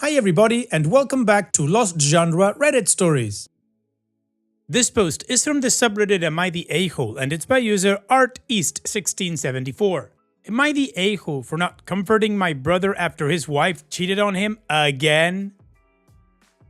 Hi everybody and welcome back to Lost Genre Reddit Stories. This post is from the subreddit Am I the A-hole and it's by user ArtEast1674. Am I the a-hole for not comforting my brother after his wife cheated on him again?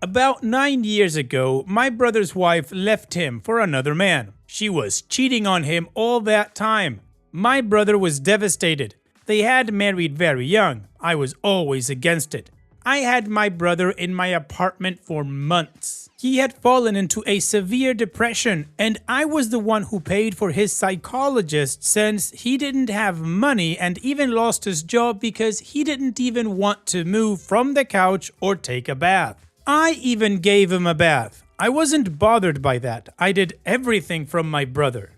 About 9 years ago, my brother's wife left him for another man. She was cheating on him all that time. My brother was devastated. They had married very young. I was always against it. I had my brother in my apartment for months. He had fallen into a severe depression, and I was the one who paid for his psychologist since he didn't have money and even lost his job because he didn't even want to move from the couch or take a bath. I even gave him a bath. I wasn't bothered by that. I did everything from my brother.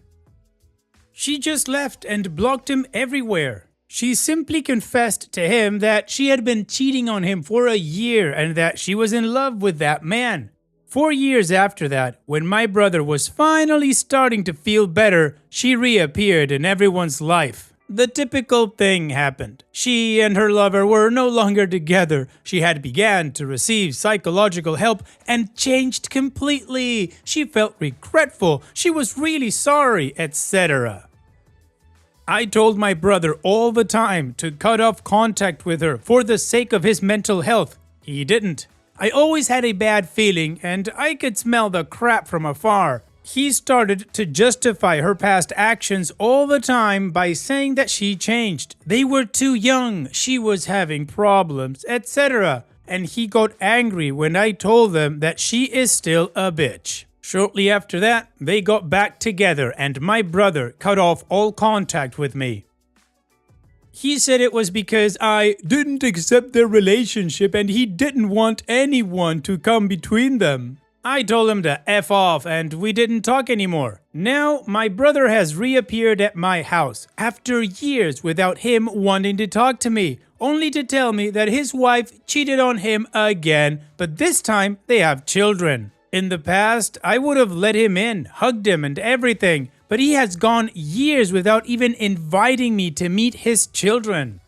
She just left and blocked him everywhere. She simply confessed to him that she had been cheating on him for a year and that she was in love with that man. 4 years after that, when my brother was finally starting to feel better, she reappeared in everyone's life. The typical thing happened. She and her lover were no longer together. She had begun to receive psychological help and changed completely. She felt regretful. She was really sorry, etc. I told my brother all the time to cut off contact with her for the sake of his mental health. He didn't. I always had a bad feeling and I could smell the crap from afar. He started to justify her past actions all the time by saying that she changed. They were too young, she was having problems, etc. And he got angry when I told them that she is still a bitch. Shortly after that, they got back together and my brother cut off all contact with me. He said it was because I didn't accept their relationship and he didn't want anyone to come between them. I told him to F off and we didn't talk anymore. Now, my brother has reappeared at my house after years without him wanting to talk to me, only to tell me that his wife cheated on him again, but this time they have children. In the past, I would have let him in, hugged him and everything, but he has gone years without even inviting me to meet his children.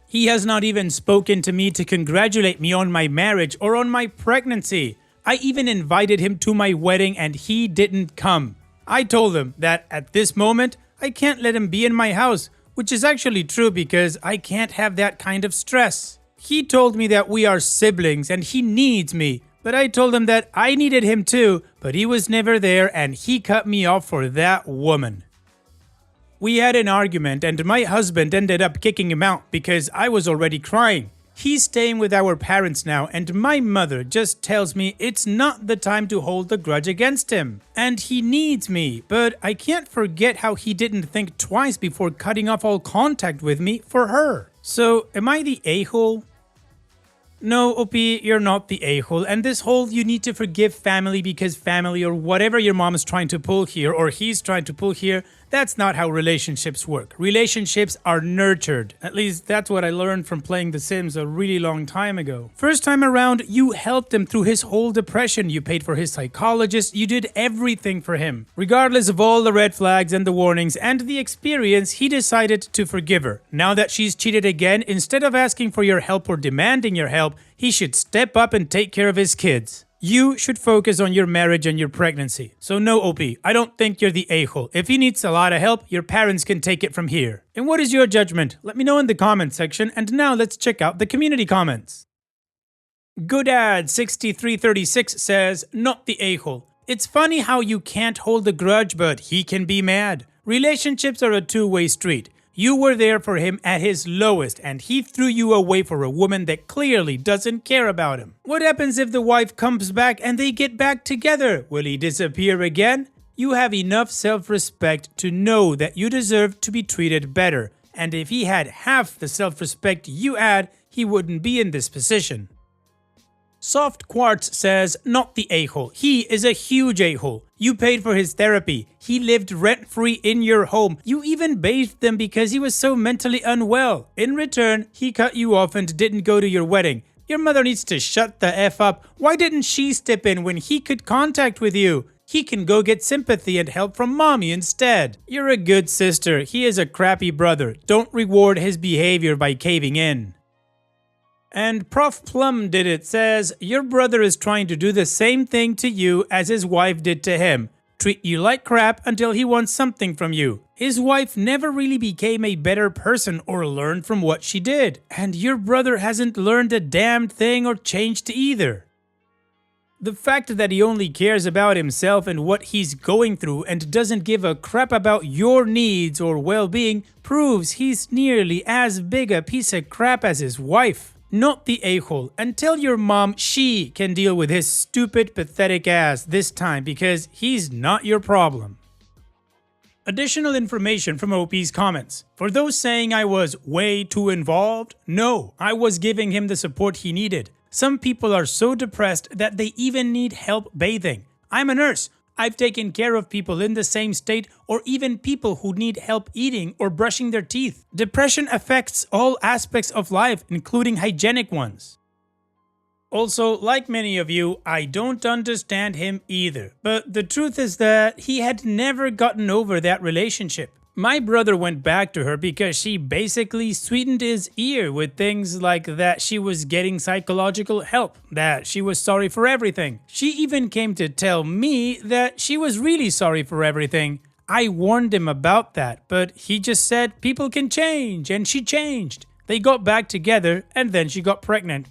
He has not even spoken to me to congratulate me on my marriage or on my pregnancy. I even invited him to my wedding and he didn't come. I told him that at this moment, I can't let him be in my house, which is actually true because I can't have that kind of stress. He told me that we are siblings and he needs me. But I told him that I needed him too, but he was never there and he cut me off for that woman. We had an argument and my husband ended up kicking him out because I was already crying. He's staying with our parents now and my mother just tells me it's not the time to hold a grudge against him. And he needs me, but I can't forget how he didn't think twice before cutting off all contact with me for her. So, am I the a-hole? No, OP, you're not the a-hole, and this whole you need to forgive family because family or whatever your mom is trying to pull here or he's trying to pull here, that's not how relationships work. Relationships are nurtured. At least that's what I learned from playing The Sims a really long time ago. First time around, you helped him through his whole depression. You paid for his psychologist. You did everything for him. Regardless of all the red flags and the warnings and the experience, he decided to forgive her. Now that she's cheated again, instead of asking for your help or demanding your help, he should step up and take care of his kids. You should focus on your marriage and your pregnancy. So no, OP, I don't think you're the a-hole. If he needs a lot of help, your parents can take it from here. And what is your judgment? Let me know in the comment section. And now let's check out the community comments. Goodad6336 says, not the a-hole. It's funny how you can't hold a grudge, but he can be mad. Relationships are a two-way street. You were there for him at his lowest and he threw you away for a woman that clearly doesn't care about him. What happens if the wife comes back and they get back together? Will he disappear again? You have enough self-respect to know that you deserve to be treated better. And if he had half the self-respect you had, he wouldn't be in this position. Soft Quartz says, not the a-hole. He is a huge a-hole. You paid for his therapy. He lived rent-free in your home. You even bathed him because he was so mentally unwell. In return, he cut you off and didn't go to your wedding. Your mother needs to shut the F up. Why didn't she step in when he could contact with you? He can go get sympathy and help from mommy instead. You're a good sister. He is a crappy brother. Don't reward his behavior by caving in. And Prof. Plum Did It says, your brother is trying to do the same thing to you as his wife did to him. Treat you like crap until he wants something from you. His wife never really became a better person or learned from what she did. And your brother hasn't learned a damn thing or changed either. The fact that he only cares about himself and what he's going through and doesn't give a crap about your needs or well-being proves he's nearly as big a piece of crap as his wife. Not the a-hole, and tell your mom she can deal with his stupid, pathetic ass this time because he's not your problem. Additional information from OP's comments. For those saying I was way too involved, no, I was giving him the support he needed. Some people are so depressed that they even need help bathing. I'm a nurse. I've taken care of people in the same state or even people who need help eating or brushing their teeth. Depression affects all aspects of life, including hygienic ones. Also, like many of you, I don't understand him either. But the truth is that he had never gotten over that relationship. My brother went back to her because she basically sweetened his ear with things like that she was getting psychological help, that she was sorry for everything. She even came to tell me that she was really sorry for everything. I warned him about that, but he just said people can change, and she changed. They got back together, and then she got pregnant.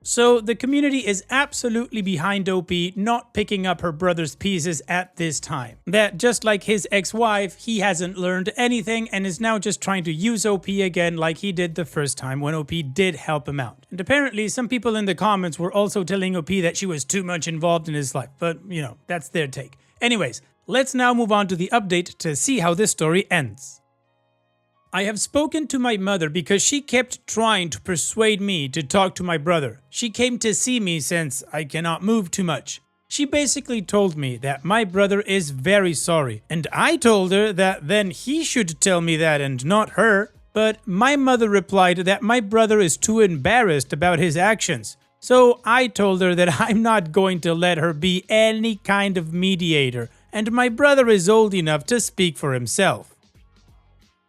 So the community is absolutely behind OP not picking up her brother's pieces at this time. That just like his ex-wife, he hasn't learned anything and is now just trying to use OP again like he did the first time when OP did help him out. And apparently some people in the comments were also telling OP that she was too much involved in his life, but you know, that's their take. Anyways, let's now move on to the update to see how this story ends. I have spoken to my mother because she kept trying to persuade me to talk to my brother. She came to see me since I cannot move too much. She basically told me that my brother is very sorry, and I told her that then he should tell me that and not her. But my mother replied that my brother is too embarrassed about his actions. So I told her that I'm not going to let her be any kind of mediator, and my brother is old enough to speak for himself.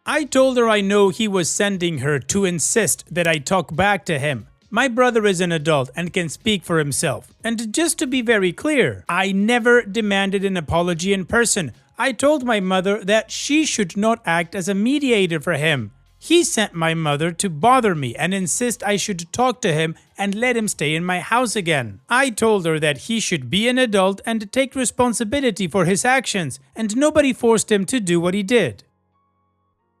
I told her I know he was sending her to insist that I talk back to him. My brother is an adult and can speak for himself. And just to be very clear, I never demanded an apology in person. I told my mother that she should not act as a mediator for him. He sent my mother to bother me and insist I should talk to him and let him stay in my house again. I told her that he should be an adult and take responsibility for his actions, and nobody forced him to do what he did.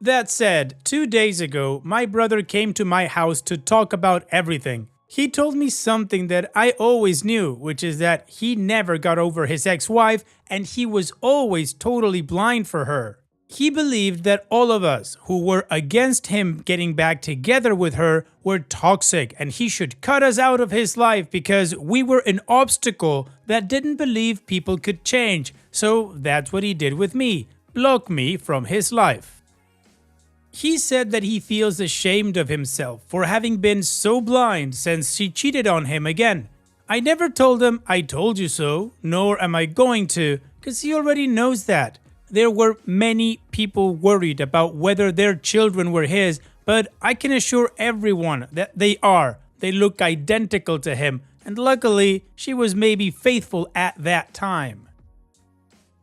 That said, 2 days ago, my brother came to my house to talk about everything. He told me something that I always knew, which is that he never got over his ex-wife and he was always totally blind for her. He believed that all of us who were against him getting back together with her were toxic and he should cut us out of his life because we were an obstacle that didn't believe people could change. So that's what he did with me, block me from his life. He said that he feels ashamed of himself for having been so blind since she cheated on him again. I never told him I told you so, nor am I going to, because he already knows that. There were many people worried about whether their children were his, but I can assure everyone that they are. They look identical to him, and luckily she was maybe faithful at that time.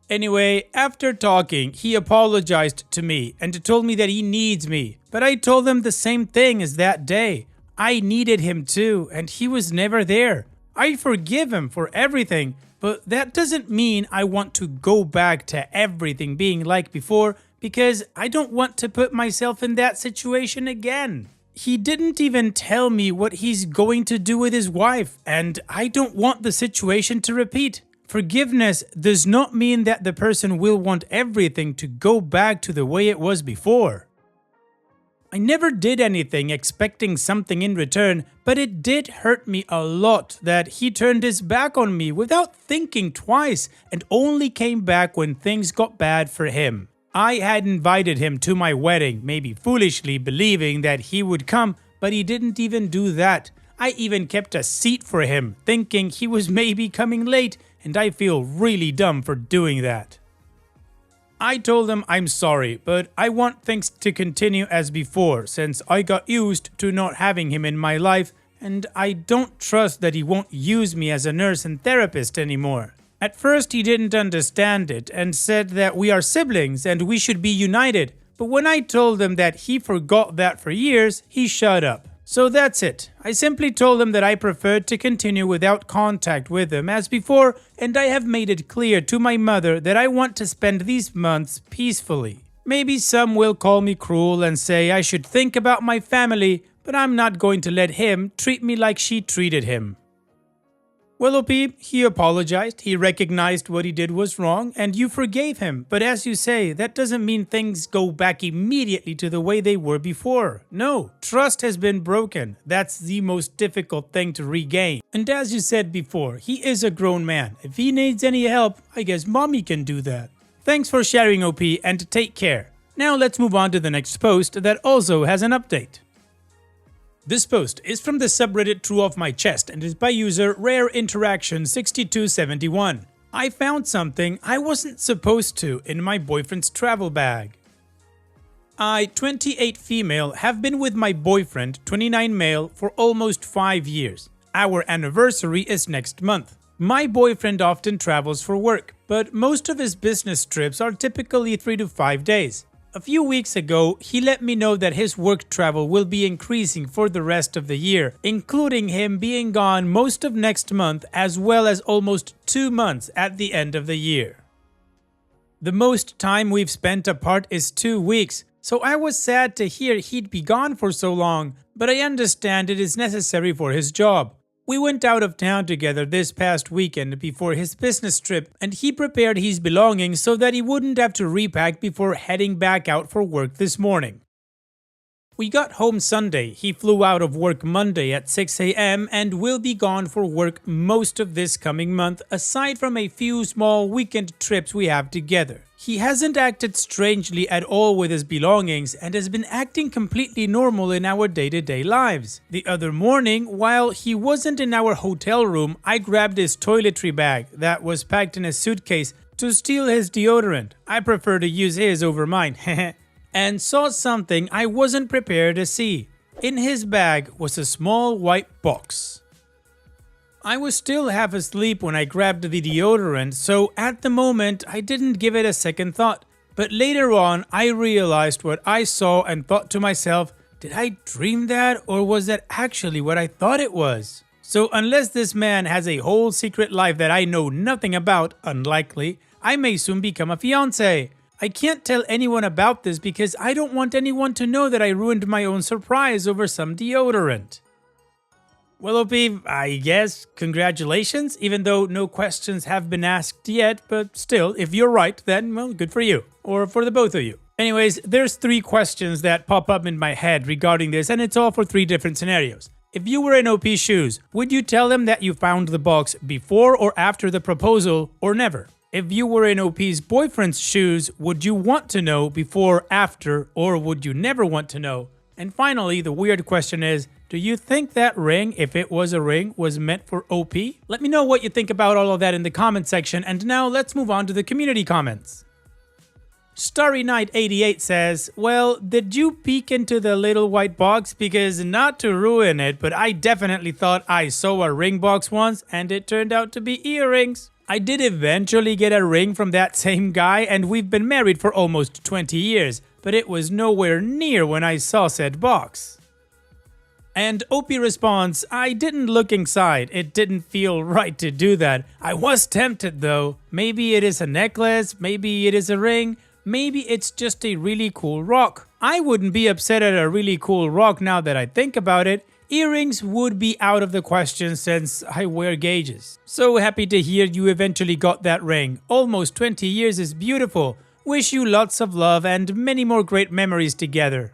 Anyway, after talking, he apologized to me and told me that he needs me. But I told him the same thing as that day. I needed him too, and he was never there. I forgive him for everything, but that doesn't mean I want to go back to everything being like before because I don't want to put myself in that situation again. He didn't even tell me what he's going to do with his wife, and I don't want the situation to repeat. Forgiveness does not mean that the person will want everything to go back to the way it was before. I never did anything expecting something in return, but it did hurt me a lot that he turned his back on me without thinking twice and only came back when things got bad for him. I had invited him to my wedding, maybe foolishly believing that he would come, but he didn't even do that. I even kept a seat for him, thinking he was maybe coming late, and I feel really dumb for doing that. I told him I'm sorry, but I want things to continue as before since I got used to not having him in my life, and I don't trust that he won't use me as a nurse and therapist anymore. At first he didn't understand it and said that we are siblings and we should be united, but when I told him that he forgot that for years, he shut up. So that's it. I simply told him that I preferred to continue without contact with him as before, and I have made it clear to my mother that I want to spend these months peacefully. Maybe some will call me cruel and say I should think about my family, but I'm not going to let him treat me like she treated him. Well, OP, he apologized, he recognized what he did was wrong, and you forgave him. But as you say, that doesn't mean things go back immediately to the way they were before. No, trust has been broken. That's the most difficult thing to regain. And as you said before, he is a grown man. If he needs any help, I guess mommy can do that. Thanks for sharing, OP, and take care. Now let's move on to the next post that also has an update. This post is from the subreddit True Off My Chest and is by user RareInteraction6271. I found something I wasn't supposed to in my boyfriend's travel bag. I, 28 female, have been with my boyfriend, 29 male, for almost 5 years. Our anniversary is next month. My boyfriend often travels for work, but most of his business trips are typically 3 to 5 days. A few weeks ago, he let me know that his work travel will be increasing for the rest of the year, including him being gone most of next month as well as almost 2 months at the end of the year. The most time we've spent apart is 2 weeks, so I was sad to hear he'd be gone for so long, but I understand it is necessary for his job. We went out of town together this past weekend before his business trip, and he prepared his belongings so that he wouldn't have to repack before heading back out for work this morning. We got home Sunday. He flew out of work Monday at 6 a.m. and will be gone for work most of this coming month, aside from a few small weekend trips we have together. He hasn't acted strangely at all with his belongings and has been acting completely normal in our day-to-day lives. The other morning, while he wasn't in our hotel room, I grabbed his toiletry bag that was packed in a suitcase to steal his deodorant. I prefer to use his over mine, and saw something I wasn't prepared to see. In his bag was a small white box. I was still half asleep when I grabbed the deodorant, so at the moment I didn't give it a second thought. But later on, I realized what I saw and thought to myself, did I dream that, or was that actually what I thought it was? So unless this man has a whole secret life that I know nothing about, unlikely, I may soon become a fiancé. I can't tell anyone about this because I don't want anyone to know that I ruined my own surprise over some deodorant. Well, OP, I guess congratulations, even though no questions have been asked yet, but still, if you're right, then, well, good for you, or for the both of you. Anyways, there's 3 questions that pop up in my head regarding this, and it's all for 3 different scenarios. If you were in OP's shoes, would you tell them that you found the box before or after the proposal, or never? If you were in OP's boyfriend's shoes, would you want to know before, after, or would you never want to know? And finally, the weird question is, do you think that ring, if it was a ring, was meant for OP? Let me know what you think about all of that in the comment section, and now let's move on to the community comments. Starry Knight 88 says, well, did you peek into the little white box? Because not to ruin it, but I definitely thought I saw a ring box once, and it turned out to be earrings. I did eventually get a ring from that same guy, and we've been married for almost 20 years, but it was nowhere near when I saw said box. And OP responds, I didn't look inside, it didn't feel right to do that. I was tempted though. Maybe it is a necklace, maybe it is a ring, maybe it's just a really cool rock. I wouldn't be upset at a really cool rock now that I think about it. Earrings would be out of the question since I wear gauges. So happy to hear you eventually got that ring. Almost 20 years is beautiful. Wish you lots of love and many more great memories together.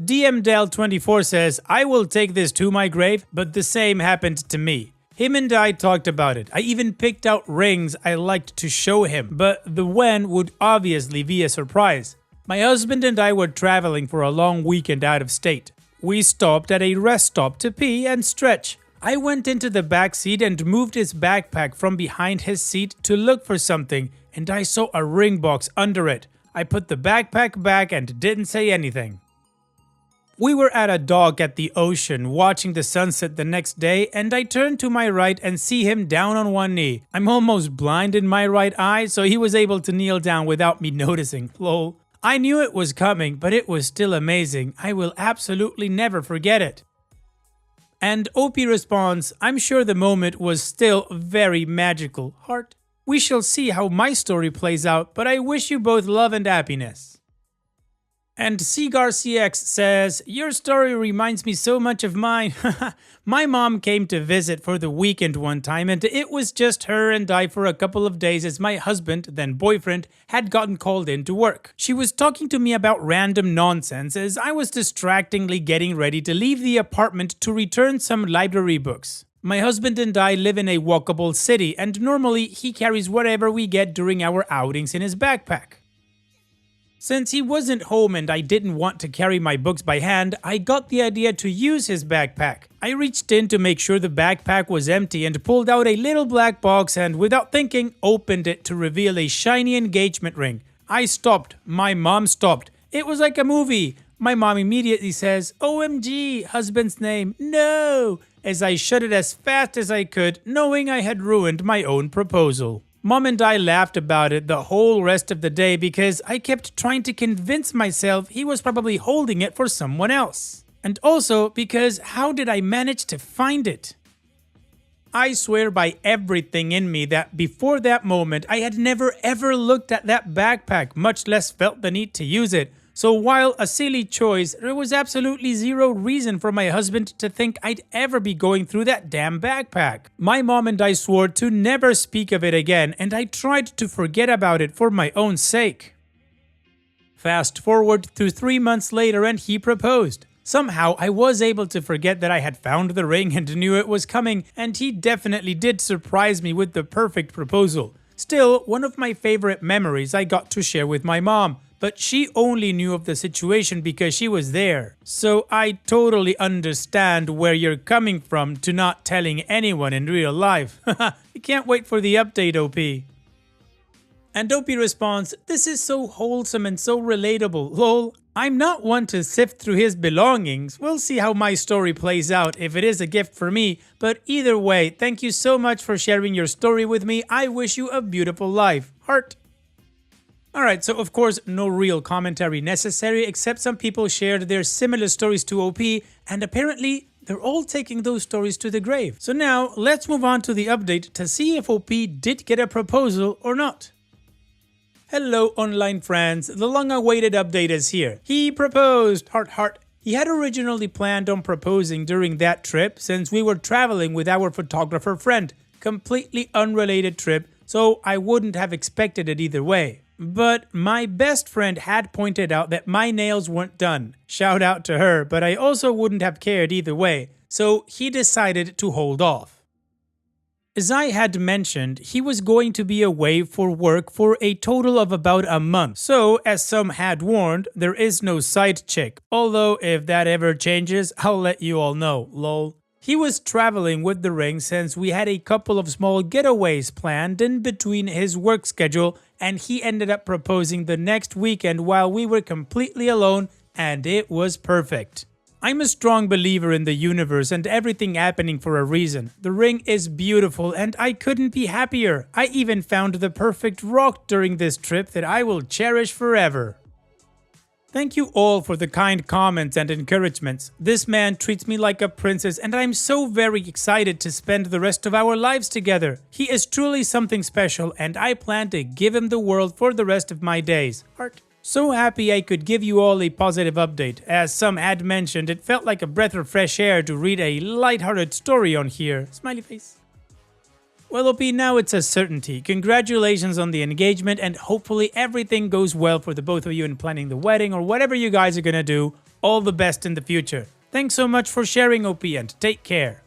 DMDel24 says, I will take this to my grave, but the same happened to me. Him and I talked about it. I even picked out rings I liked to show him, but the when would obviously be a surprise. My husband and I were traveling for a long weekend out of state. We stopped at a rest stop to pee and stretch. I went into the back seat and moved his backpack from behind his seat to look for something, and I saw a ring box under it. I put the backpack back and didn't say anything. We were at a dock at the ocean watching the sunset the next day, and I turned to my right and see him down on one knee. I'm almost blind in my right eye, so he was able to kneel down without me noticing. Lol. I knew it was coming, but it was still amazing. I will absolutely never forget it. And OP responds, I'm sure the moment was still very magical. Heart. We shall see how my story plays out, but I wish you both love and happiness. And CGarCX says, your story reminds me so much of mine. My mom came to visit for the weekend one time, and it was just her and I for a couple of days as my husband, then boyfriend, had gotten called in to work. She was talking to me about random nonsense as I was distractingly getting ready to leave the apartment to return some library books. My husband and I live in a walkable city, and normally he carries whatever we get during our outings in his backpack. Since he wasn't home and I didn't want to carry my books by hand, I got the idea to use his backpack. I reached in to make sure the backpack was empty and pulled out a little black box and, without thinking, opened it to reveal a shiny engagement ring. I stopped. My mom stopped. It was like a movie. My mom immediately says, OMG, husband's name, no, as I shut it as fast as I could, knowing I had ruined my own proposal. Mom and I laughed about it the whole rest of the day because I kept trying to convince myself he was probably holding it for someone else. And also because how did I manage to find it? I swear by everything in me that before that moment I had never ever looked at that backpack, much less felt the need to use it. So while a silly choice, there was absolutely zero reason for my husband to think I'd ever be going through that damn backpack. My mom and I swore to never speak of it again, and I tried to forget about it for my own sake. Fast forward to 3 months later and he proposed. Somehow I was able to forget that I had found the ring and knew it was coming, and he definitely did surprise me with the perfect proposal. Still, one of my favorite memories I got to share with my mom. But she only knew of the situation because she was there. So I totally understand where you're coming from to not telling anyone in real life. I can't wait for the update, OP. And OP responds, this is so wholesome and so relatable, lol. I'm not one to sift through his belongings. We'll see how my story plays out if it is a gift for me. But either way, thank you so much for sharing your story with me. I wish you a beautiful life. Heart. Alright, so of course no real commentary necessary except some people shared their similar stories to OP and apparently they're all taking those stories to the grave. So now let's move on to the update to see if OP did get a proposal or not. Hello online friends, the long awaited update is here. He proposed, heart heart. He had originally planned on proposing during that trip since we were traveling with our photographer friend. Completely unrelated trip, so I wouldn't have expected it either way. But my best friend had pointed out that my nails weren't done. Shout out to her, but I also wouldn't have cared either way, so he decided to hold off. As I had mentioned, he was going to be away for work for a total of about a month, so as some had warned, there is no side chick, although if that ever changes, I'll let you all know, lol. He was traveling with the ring since we had a couple of small getaways planned in between his work schedule, and he ended up proposing the next weekend while we were completely alone, and it was perfect. I'm a strong believer in the universe and everything happening for a reason. The ring is beautiful and I couldn't be happier. I even found the perfect rock during this trip that I will cherish forever. Thank you all for the kind comments and encouragements. This man treats me like a princess and I'm so very excited to spend the rest of our lives together. He is truly something special and I plan to give him the world for the rest of my days. Heart. So happy I could give you all a positive update. As some had mentioned, it felt like a breath of fresh air to read a lighthearted story on here. Smiley face. Well, OP, now it's a certainty. Congratulations on the engagement and hopefully everything goes well for the both of you in planning the wedding or whatever you guys are gonna do. All the best in the future. Thanks so much for sharing, OP, and take care.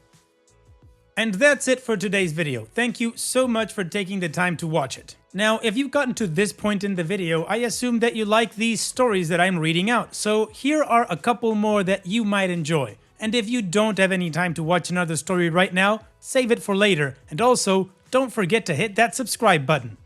And that's it for today's video. Thank you so much for taking the time to watch it. Now, if you've gotten to this point in the video, I assume that you like these stories that I'm reading out. So here are a couple more that you might enjoy. And if you don't have any time to watch another story right now, save it for later. And also, don't forget to hit that subscribe button.